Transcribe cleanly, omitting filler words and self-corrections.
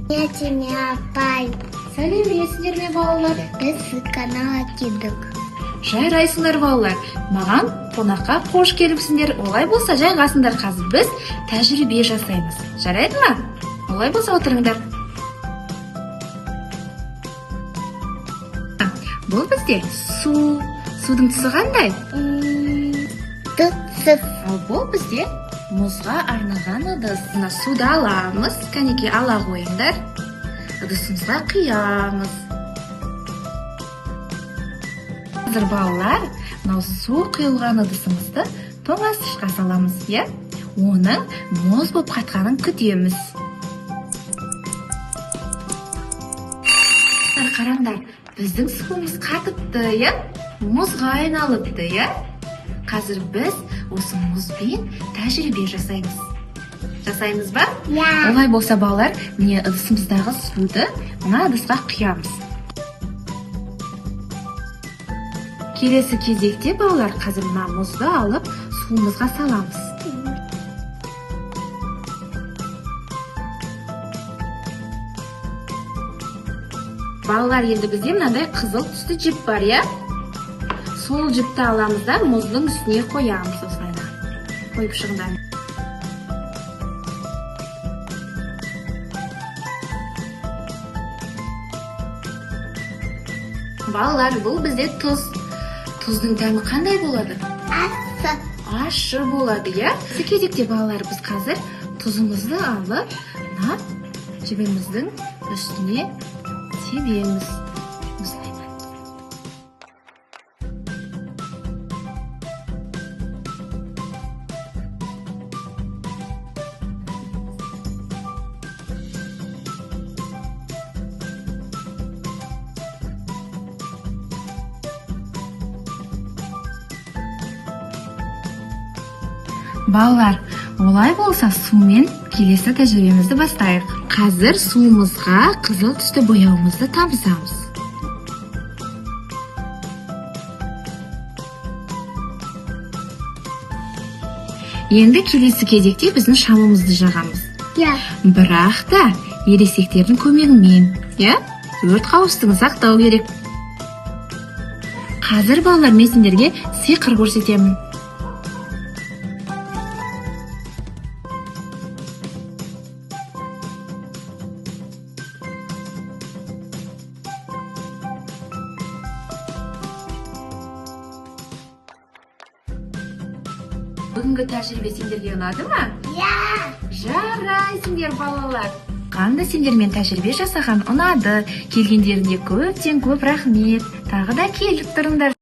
Сәлеметсіңдер ме, апай? Сәлеметсіңдер ме, балалар? Біз каналға келдік. Жарайсыңдар, балалар. Маған қонаққа қош келіпсіңдер. Олай болса, жайғасыңдар. Қазір біз тәжірибе жасаймыз. Жарайды ма? Олай болса, отырыңдар. Бұл бізде су. Судың түсі қандай? Түпсіз. Ал бұл бізде мұзға арналған ыдыс. Мына суды аламыз. Кәнекей ала қойыңдар. Ыдысымызға құямыз. Қазір балалар, мынау су құйылған ыдысымызды тоңазытқышқа саламыз, иә? Оның мұз болып қатқанын күтеміз. Қараңдар, біздің суымыз қатыпты, иә? Мұзға айналыпты, иә? Қазір біз осы мұзбен тәжірибе жасаймыз. Жасаймыз ба? Иә. Олай болса, балалар, міне ыдысымыздағы суды мына ыдысқа құямыз. Келесі кезекте, балалар, қазір мына мұзды алып суымызға саламыз. Балалар, енді бізде мынандай қызыл түсті жіп бар, иә? Сол жіпті аламыз да мұздың үстіне қоямыз осылайда. Қойып шығыңдар. Балалар, бұл бізде тұз. Тұздың дәмі қандай болады? Асы. Ащы болады, иә? Осы кезекте, балалар, біз қазір тұзымызды алып, мына жібіміздің үстіне себеміз. Балалар, олай болса сумен келесі тәжірибемізді бастайық. Қазір суымызға қызыл түсті бояуымызды тамызамыз. Енді келесі кезекте біздің шамымызды жағамыз. Иә. Бірақ та ересектердің көмегімен, иә? Өрт қауіпсіздігін сақтау керек. Қазір, балалар, мен сендерге сиқыр көрсетемін. Бүгінгі тәжірибе сендерге ұнады ма? Иә. Жарайсыңдар, балалар. Қандай сендермен тәжірибе жасаған ұнады. Келгендеріне көптен көп рахмет. Тағы да келіп тұрыңдар.